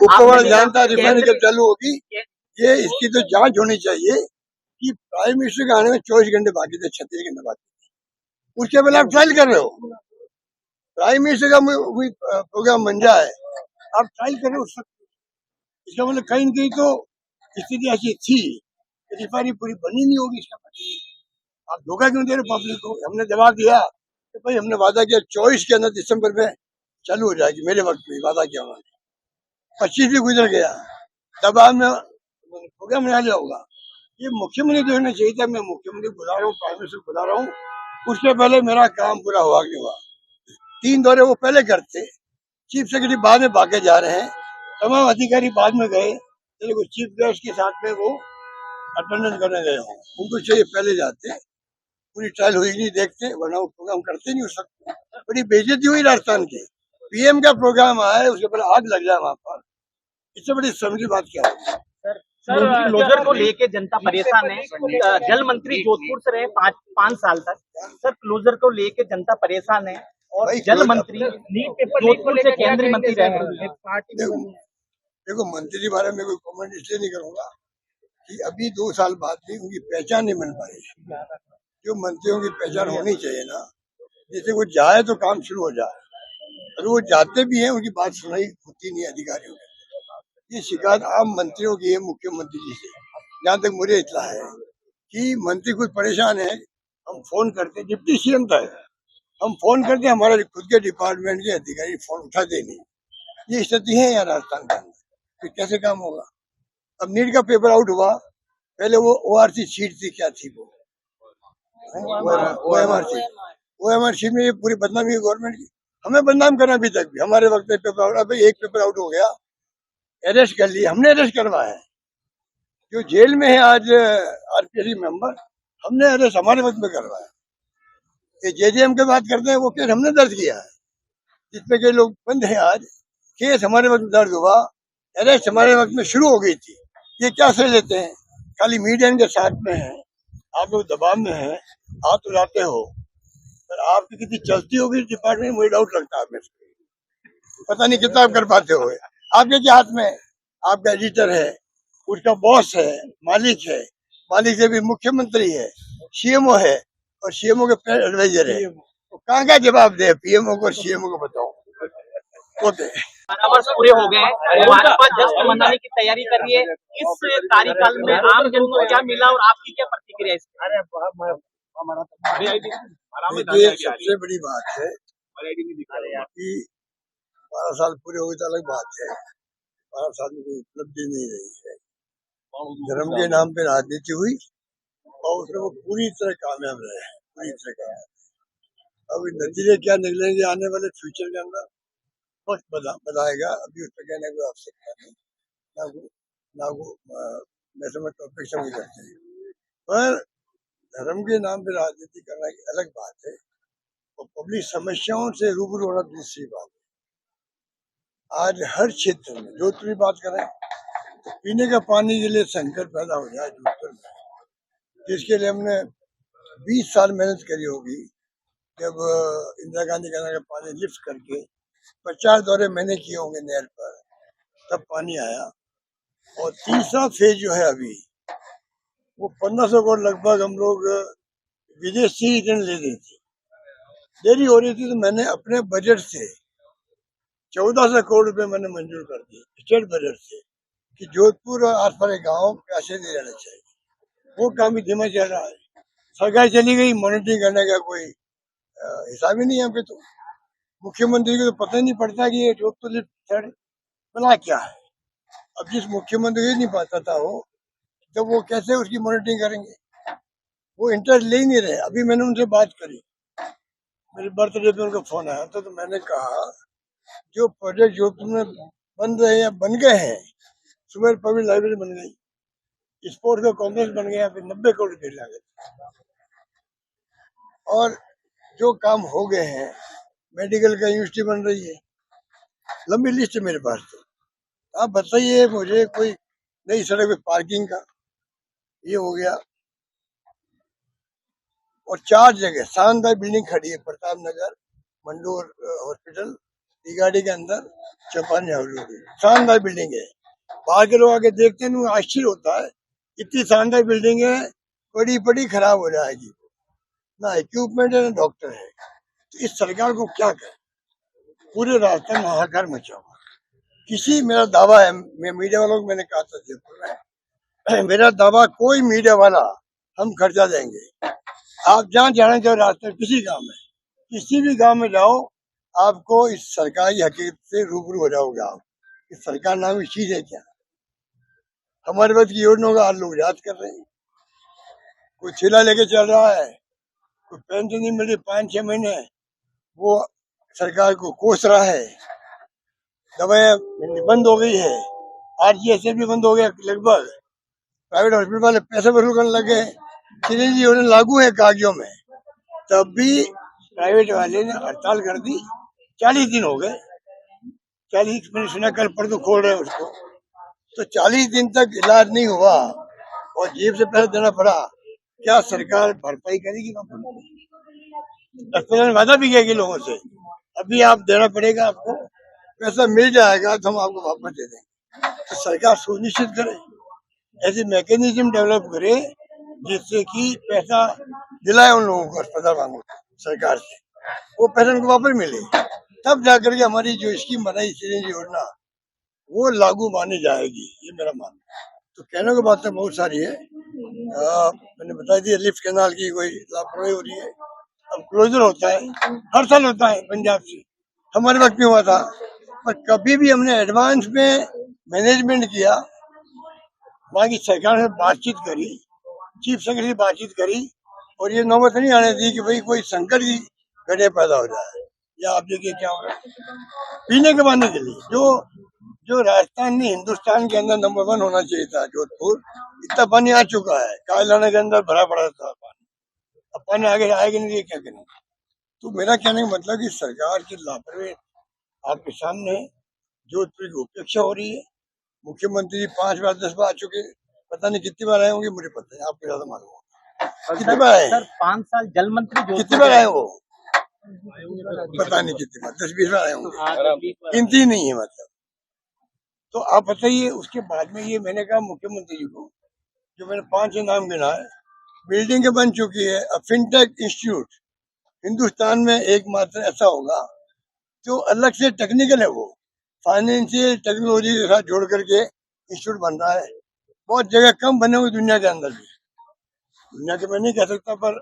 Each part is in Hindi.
ऊपर वाला जानता है रिफाइनरी केंद्र कब चालू होगी। ये इसकी तो जांच होनी चाहिए कि प्राइम मिनिस्टर के आने में 24 घंटे बाकी थे, 36 घंटे बाकी थे, उसके पहले आप ट्रायल कर रहे हो। प्राइम मिनिस्टर का प्रोग्राम बन जाए, आप ट्रायल कर रहे हो उसका। इसका मतलब कहीं न कहीं तो स्थिति ऐसी थी कि रिफाइनरी पूरी बनी नहीं होगी। इसका मतलब आप धोखा क्यों दे रहे हो पब्लिक को। हमने जवाब दिया कि भाई हमने वादा किया 24 के अंदर दिसंबर में चालू हो जाएगी, मेरे वक्त में वादा किया उन्होंने। 25 भी गुजर गया, दबाव में प्रोग्राम बना लिया होगा। ये मुख्यमंत्री देखना चाहिए था। मैं मुख्यमंत्री बुला रहा हूँ, प्राइम मिनिस्टर बुला रहा हूँ, उससे पहले मेरा काम पूरा हुआ कि हुआ। 3 दौरे वो पहले करते, चीफ सेक्रेटरी बाद में भागे जा रहे हैं, तमाम अधिकारी बाद में गए, लेकिन चीफ गेस्ट के साथ में वो अटेंडेंस करने गए हों, उनको चाहिए पहले जाते, पूरी ट्रायल हुई नहीं देखते, वरना वो प्रोग्राम करते नहीं हो सकते। बड़ी बेइज्जती हुई राजस्थान की। पीएम का प्रोग्राम आया, उसके पहले आग लग जाए वहां पर, इससे बड़ी समझी बात क्या होगी। सर क्लोजर को लेके जनता परेशान है। जल मंत्री जोधपुर से रहे पाँच साल तक। सर क्लोजर को लेके जनता परेशान है और जल मंत्री जोधपुर से केंद्रीय मंत्री रहे। देखो मंत्री के बारे में कोई कमेंट इसलिए नहीं करूंगा कि अभी 2 साल बाद भी उनकी पहचान नहीं बन पाई। जो मंत्रियों की पहचान होनी चाहिए ना, जैसे वो जाए तो काम शुरू हो जाए, और वो जाते भी हैं उनकी बात सुनाई होती नहीं अधिकारियों की। ये शिकायत आम मंत्रियों की है मुख्यमंत्री जी से। जहाँ तक मुझे इतना है कि मंत्री कुछ परेशान है, हम फोन करते, डिप्टी सीएम था, हम फोन करते, हमारे खुद के डिपार्टमेंट के अधिकारी फोन उठाते नहीं। ये स्थिति है यहाँ राजस्थान के अंदर, फिर कैसे काम होगा। अब नीट का पेपर आउट हुआ, पहले वो ओआरसी शीट थी, क्या थी वो ओएमआर शीट में ये पूरी बदनामी गवर्नमेंट की। हमें बदनाम करना अभी तक भी, हमारे वक्त में पेपर आउट, अभी एक पेपर आउट हो गया, अरेस्ट कर लिया, हमने अरेस्ट करवाया है। जो जेल में है आज आरपीएससी मेंबर, हमने अरेस्ट हमारे वक्त में करवाया। ये जेजेएम की बात करते हैं, वो केस हमने दर्ज किया है, जिसमें कई लोग बंद हैं आज। केस हमारे वक्त में दर्ज हुआ, अरेस्ट हमारे वक्त में शुरू हो गई थी। ये क्या से लेते हैं, खाली मीडिया इनके साथ में है, आप लोग दबाव में हैं, आप तो लाते हो, पर आपकी कितनी चलती होगी डिपार्टमेंट, मुझे डाउट लगता है। आप पता नहीं कितना आप कर पाते हो। आपके क्या हाथ में, आपका एडिटर है, उसका बॉस है, मालिक है, मालिक से भी मुख्यमंत्री है, सीएमओ है, और सीएमओ के एडवाइजर है। तो कहाँ का जवाब दे पीएमओ को, सीएमओ को बताओ। ओके, 12 वर्ष पूरे हो गए हैं, भाजपा जश्न मनाने की तैयारी कर रही है। इस कार्यकाल में आम जन को क्या मिला और आपकी क्या प्रतिक्रिया है देखिए सबसे बड़ी बात है कि 12 साल पूरे हो गए तो अलग बात है, 12 साल में कोई उपलब्धि नहीं रही है। धर्म के नाम पे राजनीति हुई और उसमें वो पूरी तरह कामयाब रहे हैं, पूरी तरह कामयाब। अब नतीजे क्या निकलेंगे आने वाले फ्यूचर के अंदर, वक्त बताएगा। अभी उस पर कहने की आवश्यकता नहीं, ना मैं समझ टॉपिक समझ करते हैं, पर धर्म के नाम पे राजनीति करना एक अलग बात है, और पब्लिक समस्याओं से रूबरू होना दूसरी बात है। आज हर क्षेत्र में जोधपुर की बात करें तो पीने का पानी के लिए संकट पैदा हो जाए जोधपुर में, जिसके लिए हमने 20 साल मेहनत करी होगी। जब इंदिरा गांधी का पानी लिफ्ट करके 50 दौरे मैंने किए होंगे नहर पर, तब पानी आया। और तीसरा फेज जो है अभी, वो 1500 करोड़ लगभग हम लोग विदेशी ऋण ले रहे थे, देरी हो रही थी, तो मैंने अपने बजट से 1400 करोड़ रुपए मैंने मंजूर कर दिए स्टेट बजट से, कि जोधपुर और आसपास के गाँव प्यासे नहीं रहना चाहिए। वो काम भी धीमा चल रहा है। सरकार चली गई, मॉनिटरिंग करने का कोई हिसाब ही नहीं है। पे तो मुख्यमंत्री को तो पता ही नहीं पड़ता कि ये जोधपुर लिफ्ट बना क्या है। अब जिस मुख्यमंत्री को नहीं पता था वो, तो वो कैसे उसकी मॉनिटरिंग करेंगे, वो इंटरेस्ट ले ही नहीं रहे। अभी मैंने उनसे बात करी, मेरे बर्थडे पे उनका फोन आया था, तो मैंने कहा जो प्रोजेक्ट जोधपुर में बन रहे हैं, बन गए हैं, सुमेर पब्लिक लाइब्रेरी बन गई, स्पोर्ट्स का कॉम्प्लेक्स बन गया, फिर 90 करोड़ रुपये लागत, और जो काम हो गए हैं, मेडिकल का यूनिवर्सिटी बन रही है, लंबी लिस्ट है मेरे पास। तो आप बताइए मुझे, कोई नई सड़क पे पार्किंग का ये हो गया, और 4 जगह शानदार बिल्डिंग खड़ी है, प्रताप नगर, मंडोर हॉस्पिटल, टी गाड़ी के अंदर चपाने शानदार बिल्डिंग है। बाहर के लोग आके देखते हैं आश्चर्य होता है, इतनी शानदार बिल्डिंग है, बड़ी बड़ी खराब हो जाएगी, ना इक्विपमेंट है ना डॉक्टर है। तो इस सरकार को क्या करें, पूरे राजस्थान में हाहाकार मचा हुआ। किसी, मेरा दावा है, मैं मीडिया वालों को मैंने कहा था जयपुर में, मेरा दावा कोई मीडिया वाला हम खर्चा देंगे, आप जहाँ जाना चाहो रास्ते किसी गांव में, किसी भी गांव में जाओ, आपको इस सरकार की हकीकत से रूबरू हो जाओगे। आप इस सरकार नाम की चीज है क्या? हमारे वक्त की योजनाओं का आज लोग याद कर रहे हैं। कोई ठेला लेके चल रहा है, कोई पेंशन नहीं मिल रही 5-6 महीने, वो सरकार को कोस रहा है। दवाएं बंद हो गई है, RGS भी बंद हो गया लगभग, प्राइवेट हॉस्पिटल वाले पैसे वसूल करने लगे। सिलेंडर योजना लागू है कागजों में, तब भी प्राइवेट वाले ने हड़ताल कर दी। 40 दिन हो गए, 40, मैंने सुना कल परसों खोल रहे हैं उसको, तो 40 दिन तक इलाज नहीं हुआ और जेब से पैसा देना पड़ा। क्या सरकार भरपाई करेगी? अस्पताल में वादा भी किया लोगों से, अभी आप देना पड़ेगा, आपको पैसा मिल जाएगा तो हम आपको वापस दे देंगे। तो सरकार सुनिश्चित करे, ऐसे मैकेनिज्म डेवलप करे जिससे कि पैसा दिलाए उन लोगों को, अस्पताल वालों को सरकार से, वो पैसा उनको वापस मिले, तब जाकर के हमारी जो स्कीम बनाई सिलेंडर योजना वो लागू मानी जाएगी, ये मेरा मानना है। तो कहने की बात तो बहुत सारी है, मैंने बता दी लिफ्ट कैनाल की कोई लापरवाही हो रही है, अब क्लोजर होता है, हर साल होता है पंजाब से, हमारे वक्त में हुआ था, पर कभी भी हमने एडवांस में मैनेजमेंट किया, वहाँ की सरकार से बातचीत करी, चीफ सेक्रेटरी से बातचीत करी, और ये नौबत नहीं आने दी कि भाई कोई संकट की घटना पैदा हो जाए। या आप देखिए क्या हो रहा है पीने के पानी के लिए, जो राजस्थान में हिंदुस्तान के अंदर नंबर 1 होना चाहिए था, जोधपुर, इतना पानी आ चुका है, कायलाना के अंदर भरा पड़ा था पानी, अब पानी आगे आएगा नहीं, क्या करें? तो मेरा कहने का मतलब कि सरकार की लापरवाही आपके सामने, जोधपुर की उपेक्षा हो रही है। मुख्यमंत्री 5 बार 10 बार आ चुके, पता नहीं कितनी बार आए होंगे, मुझे पता है, आपको ज्यादा मालूम होगा कितनी बार आए। सर 5 साल जल मंत्री कितनी बार आए वो, पता नहीं कितनी बार, 10-20 बार आए होंगे, गिनती नहीं है मतलब। तो आप बताइए, उसके बाद में ये मैंने कहा मुख्यमंत्री जी को, जो मैंने 5 नाम गिना है, बिल्डिंग बन चुकी है, अब फिनटेक इंस्टीट्यूट हिंदुस्तान में एकमात्र ऐसा होगा जो अलग से टेक्निकल है, वो फाइनेंशियल टेक्नोलॉजी के साथ जोड़ करके इंस्टीट्यूट बन रहा है। बहुत जगह कम बने हुए दुनिया के अंदर भी, दुनिया के मैं नहीं कह सकता, पर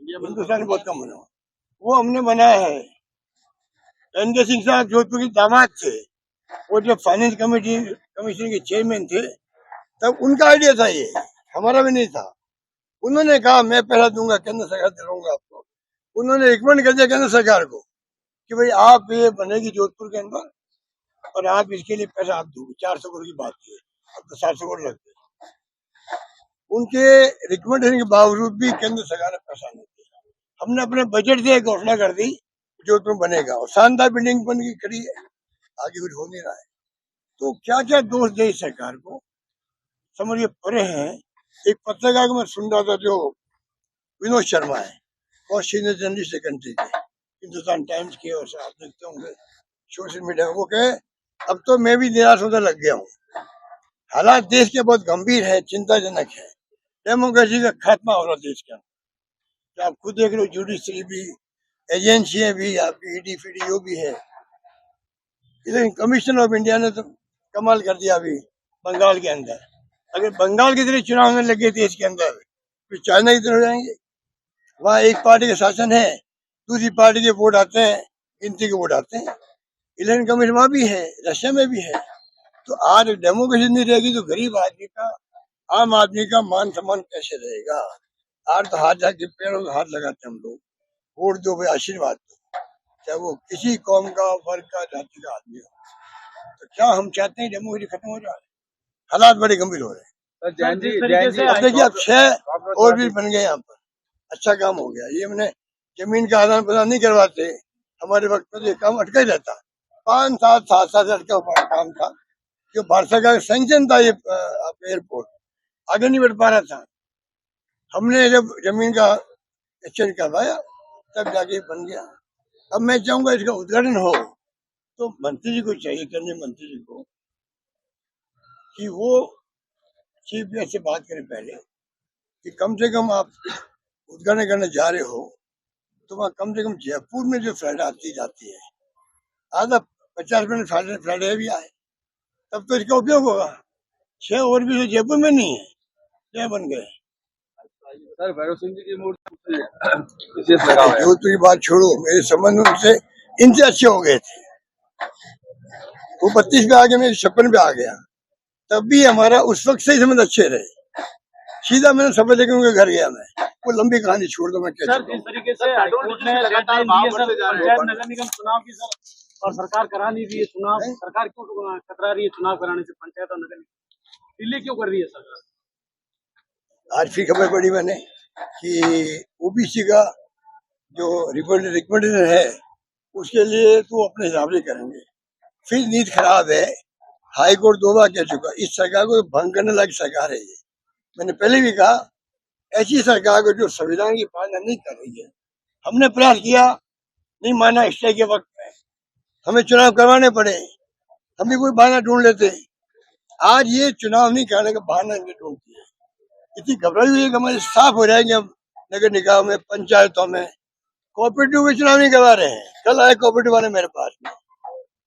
हिंदुस्तान में बहुत कम बने हुए, वो हमने बनाया है। एन.के. सिंह साहब जोधपुर के दामाद थे, वो जब फाइनेंस कमीशन के चेयरमैन थे, तब उनका आइडिया था, ये हमारा भी नहीं था। उन्होंने कहा मैं पैसा दूंगा, केंद्र सरकार दिलाऊंगा आपको। उन्होंने रिकमेंड कर दिया केंद्र सरकार को कि भाई आप ये बनेगी जोधपुर के अंदर, और आप इसके लिए पैसा आप दोगे। 400 करोड़ की बात की, अब तो 700 करोड़ लगते। उनके रिकमेंडेशन के बावजूद भी केंद्र सरकार ने पैसा नहीं दिया। हमने अपने बजट से घोषणा कर दी जोधपुर बनेगा, और शानदार बिल्डिंग बन के खड़ी है, आगे कुछ हो नहीं रहा है। तो क्या क्या दोष दे सरकार को, समझिए परे हैं। एक पत्रकार को मैं सुन रहा था, जो विनोद शर्मा है, बहुत सीनियर जर्नलिस्ट है कंट्री के, हिंदुस्तान टाइम्स के, और आप देखते होंगे सोशल मीडिया, वो कहे अब तो मैं भी निराश होने लग गया हूँ, हालात देश के बहुत गंभीर है, चिंताजनक है, डेमोक्रेसी का खात्मा हो रहा देश के अंदर। आप खुद देख रहे हो, जुडिशरी भी, एजेंसियां भी, आपकी ईडी फीडी जो भी है। इलेक्शन कमीशन ऑफ इंडिया ने तो कमाल कर दिया अभी बंगाल के अंदर। अगर बंगाल की तरह चुनाव होने लगे देश के अंदर, फिर चाइना की तरह हो जाएंगे। वहाँ एक पार्टी का शासन है, दूसरी पार्टी के वोट आते हैं, गिनती के वोट आते हैं। इलेक्शन कमीशन वहाँ भी है, रशिया में भी है। तो आज डेमोक्रेसी नहीं रहेगी तो गरीब आदमी का, आम आदमी का मान सम्मान कैसे रहेगा? आज तो हाथ जाके पैरों में हाथ लगाते हम लोग, वोट दो भाई, आशीर्वाद दो, चाहे वो किसी कौम का, वर्ग का, जाति का आदमी हो। तो क्या हम चाहते हैं डेमोक्रेसी खत्म हो जाए? हालात बड़े गंभीर हो रहे हैं। अब देखिए, अब 6 और भी बन गए यहाँ पर, अच्छा काम हो गया। ये हमने जमीन का आदान प्रदान नहीं करवाते, हमारे वक्त में ये काम अटका ही रहता, 5-7 साल से अटका हुआ काम था, जो भारत सरकार का सैंक्शन था, ये एयरपोर्ट आगे नहीं बढ़ पा रहा था। हमने जब जमीन का एक्सचेंज करवाया, तब जाके बन गया। अब मैं चाहूंगा इसका उद्घाटन हो, तो मंत्री जी को चाहिए, केंद्रीय मंत्री जी को, कि वो चीफ गेस्ट से बात करें पहले कि कम से कम आप उद्घाटन करने जा रहे हो तो वहाँ कम से कम जयपुर में जो फ्लाइट आती जाती है आधा 50 मिनट फ्लाइट भी आए, तब तो इसका उपयोग होगा। 6 ओवर भी तो जयपुर में नहीं है, क्या बन गए। सर भैरव सिंह जी की मूर्ति विशेष लगाव है। जोधपुर की बात छोड़ो, मेरे संबंध उनसे इनसे अच्छे हो गए थे। वो 32 पे आ गया, मैं 56 पे आ गया, तब भी हमारा उस वक्त से ही संबंध अच्छे रहे। सीधा मैंने शपथ लेकर उनके घर गया। मैं वो लंबी कहानी छोड़ दो, मैं क्या सर जिस तरीके से हाईकोर्ट ने लगातार पंचायत नगर निगम चुनाव की सर और सरकार करा नहीं रही है चुनाव, सरकार क्यों कतरा रही है चुनाव कराने से, पंचायत और नगर निगम दिल्ली क्यों कर रही है सरकार? आज फिर खबर पड़ी मैंने कि ओबीसी का जो रिकमेंडेशन है उसके लिए तो अपने हिसाब से करेंगे। फिर नीति खराब है, हाई कोर्ट 2 बार कह चुका, इस सरकार को भंग करने लायक सरकार है ये। मैंने पहले भी कहा, ऐसी सरकार को जो संविधान की पालना नहीं कर रही है। हमने प्रयास किया, नहीं माना, स्टे के वक्त में हमें चुनाव करवाने पड़े, हम भी कोई बहाना ढूंढ लेते। आज ये चुनाव नहीं करने का बहाना ढूंढती है। इतनी घबराई हुई है कि हमारे साफ हो जाएंगे हम नगर निगम में, पंचायतों में। कोऑपरेटिव के चुनाव नहीं करवा रहे हैं। कल आए कोऑपरेटिव वाले मेरे पास में,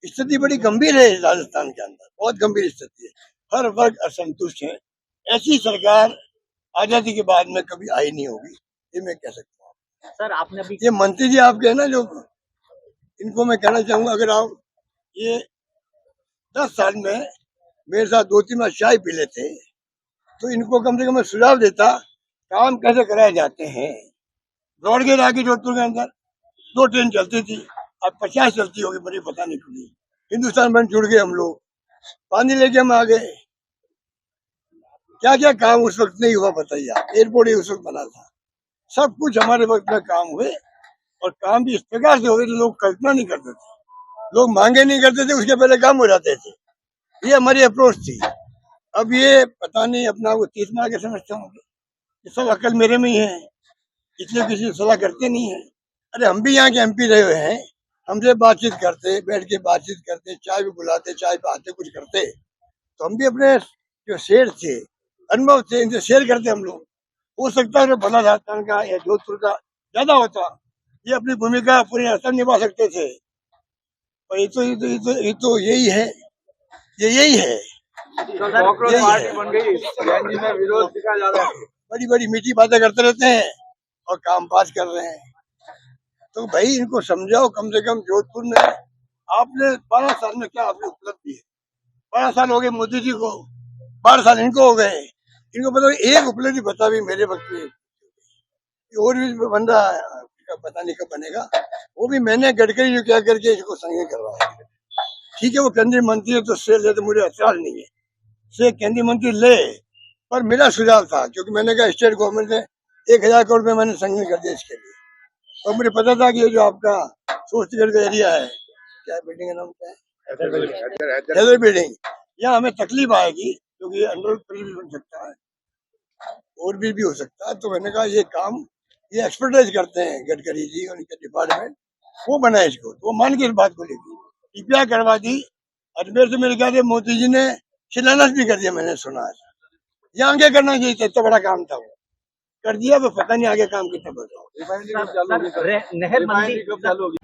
स्थिति बड़ी गंभीर है राजस्थान के अंदर, बहुत गंभीर स्थिति है, हर वर्ग असंतुष्ट है। ऐसी सरकार आजादी के बाद में कभी आई नहीं होगी, ये मैं कह सकता हूँ। सर आपने अभी ये मंत्री जी आपके है ना, जो इनको मैं कहना चाहूंगा, अगर आप ये 10 साल में मेरे साथ 2-3 बार चाय पी लेते तो इनको कम से कम मैं सुझाव देता काम कैसे कराए जाते हैं। ब्रॉडगेज आके जोधपुर के अंदर 2 ट्रेन चलती थी, अब 50 चलती होगी, बड़ी पता नहीं खुली। हिंदुस्तान बैंक जुड़ गए हम लोग, पानी लेके हम आ गए। क्या क्या काम उस वक्त नहीं हुआ बताइए आप। एयरपोर्ट ही उस वक्त बना था, सब कुछ हमारे वक्त में काम हुए, और काम भी इस प्रकार से हो गए लोग कल्पना नहीं करते थे, लोग मांगे नहीं करते थे, उसके पहले काम हो जाते थे। ये हमारी अप्रोच थी। अब ये पता नहीं अपना वो 30 माह के समझते होंगे, ये सब अकल मेरे में ही है, इसलिए किसी से सलाह करते नहीं है। अरे हम भी यहाँ के एमपी रहे हुए हैं, हमसे बातचीत करते, बैठ के बातचीत करते, चाय भी बुलाते, चाय पे आते, कुछ करते, तो हम भी अपने जो शेर थे, अनुभव थे, इनसे शेयर करते हम लोग। हो सकता है भला राजस्थान का या जोधपुर का ज्यादा होता, ये अपनी भूमिका पूरी असर निभा सकते थे, और ये तो यही है, यही है। पार्टी बन गई, में विरोध दिखा जा रहा है। बड़ी बड़ी मीठी बातें करते रहते हैं और काम पास कर रहे हैं। तो भाई इनको समझाओ, कम से कम जोधपुर में आपने 12 साल में क्या आपने उपलब्धि है। 12 साल हो गए मोदी जी को, 12 साल इनको हो गए, इनको पता एक उपलब्धि बता भी मेरे वक्त में, और भी बंदा पता नहीं कब बनेगा। वो भी मैंने गडकरी जो क्या करके इसको संग करवाया। ठीक है, वो केंद्रीय मंत्री है तो से ले, तो मुझे ऐतराज नहीं है, से केंद्रीय मंत्री ले, पर मेरा सुझाव था, क्योंकि मैंने कहा स्टेट गवर्नमेंट ने 1000 करोड़ में मैंने संग कर दिया इसके लिए, और मुझे पता था कि ये जो आपका सोचगढ़ का एरिया है, क्या बिल्डिंग का नाम क्या है, हैदर बिल्डिंग, यहाँ हमें तकलीफ आएगी, क्योंकि अंडर भी बन सकता है, और भी हो सकता है। तो मैंने कहा ये काम ये एक्सपर्टाइज करते हैं गडकरी जी और उनके डिपार्टमेंट, वो बनाए इसको, तो वो मान के इस बात को लेगी, ईपीआई करवा दी। अजमेर से मेरे ख्याल से मोदी जी ने शिलान्यास भी कर दिया, मैंने सुना है। यहाँ आगे करना चाहिए, इतना बड़ा काम था, वो कर दिया, वो पता नहीं आगे काम कितना बढ़ रहा नहर मंडी कब चालू होगी?